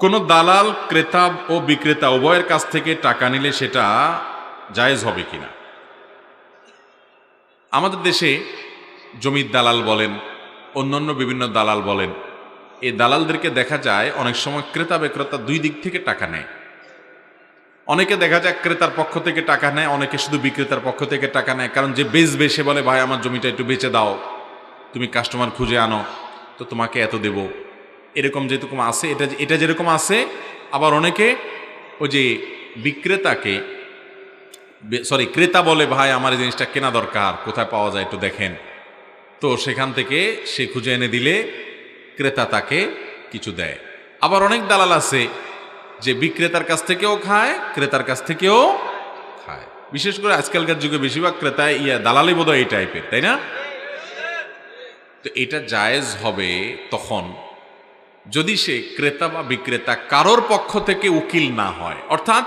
কোনো দালাল ক্রেতা ও বিক্রেতা উভয়ের কাছ থেকে টাকা নিলে সেটা জায়েজ হবে কিনা। আমাদের দেশে জমির দালাল বলেন, অন্যান্য বিভিন্ন দালাল বলেন, এই দালালদেরকে দেখা যায় অনেক সময় ক্রেতা বিক্রেতা দুই দিক থেকে টাকা নেয়। অনেকে দেখা যায় ক্রেতার পক্ষ থেকে টাকা নেয়, অনেকে শুধু বিক্রেতার পক্ষ থেকে টাকা নেয়। কারণ যে বেচবে সে বলে, ভাই আমার জমিটা একটু বেচে দাও, তুমি কাস্টমার খুঁজে আনো, তো তোমাকে এত দেব। এরকম যেরকম আছে, এটা যেরকম আছে, আবার অনেকে ওই যে বিক্রেতাকে ক্রেতা বলে, ভাই আমার এই জিনিসটা কেনা দরকার, কোথায় পাওয়া যায় একটু দেখেন। তো সেখান থেকে সে খুঁজে এনে দিলে ক্রেতা তাকে কিছু দেয়। আবার অনেক দালাল আছে যে বিক্রেতার কাছ থেকেও খায়, ক্রেতার কাছ থেকেও খায়। বিশেষ করে আজকালকার যুগে বেশিরভাগ ক্রেতা দালালি বোধহয় এই টাইপের, তাই না? তো এটা জায়েজ হবে তখন যদি সে ক্রেতা বা বিক্রেতা কারোর পক্ষ থেকে উকিল না হয়, অর্থাৎ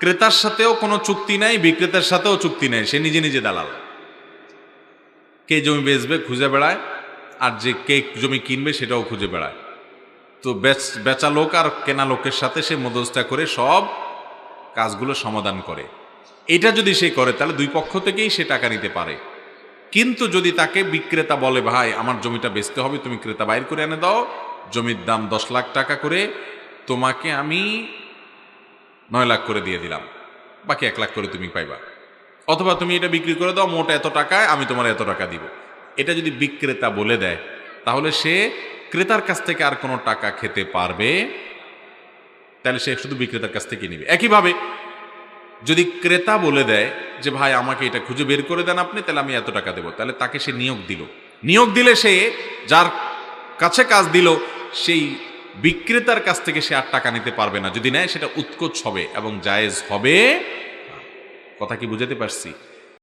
ক্রেতার সাথেও কোনো চুক্তি নাই, বিক্রেতার সাথেও চুক্তি নাই, সে নিজে নিজে দালাল। কে জমি বেচবে খুঁজে বেড়ায়, আর যে কে জমি কিনবে সেটাও খুঁজে বেড়ায়। তো বেচা লোক আর কেনা লোকের সাথে সে মধ্যস্থতা করে সব কাজগুলো সমাধান করে। এটা যদি সে করে তাহলে দুই পক্ষ থেকেই সে টাকা নিতে পারে। কিন্তু যদি তাকে বিক্রেতা বলে, ভাই আমার জমিটা বেচতে হবে, তুমি ক্রেতা বাইর করে এনে দাও, জমির দাম 10 লাখ টাকা করে, তোমাকে আমি 9 লাখ করে দিয়ে দিলাম, বাকি 1 লাখ করে তুমি পাইবা, অথবা তুমি এটা বিক্রি করে দাও মোট এত টাকায়, আমি তোমার এত টাকা দিব। এটা যদি বিক্রেতা বলে দেয় তাহলে সে ক্রেতার কাছ থেকে আর কোনো টাকা খেতে পারবে, তাহলে সে শুধু বিক্রেতার কাছ থেকে নিবে। একইভাবে যদি ক্রেতা বলে দেয় যে ভাই আমাকে এটা খুঁজে বের করে দেন আপনি, তাহলে আমি এত টাকা দেবো, তাহলে তাকে সে নিয়োগ দিলে সে যার কাছে কাজ দিল সেই বিক্রেতার কাছ থেকে সে আর টাকা নিতে পারবে না। যদি নেয় সেটা উৎকোচ হবে এবং জায়েজ হবে। কথা কি বুঝাতে পারছি?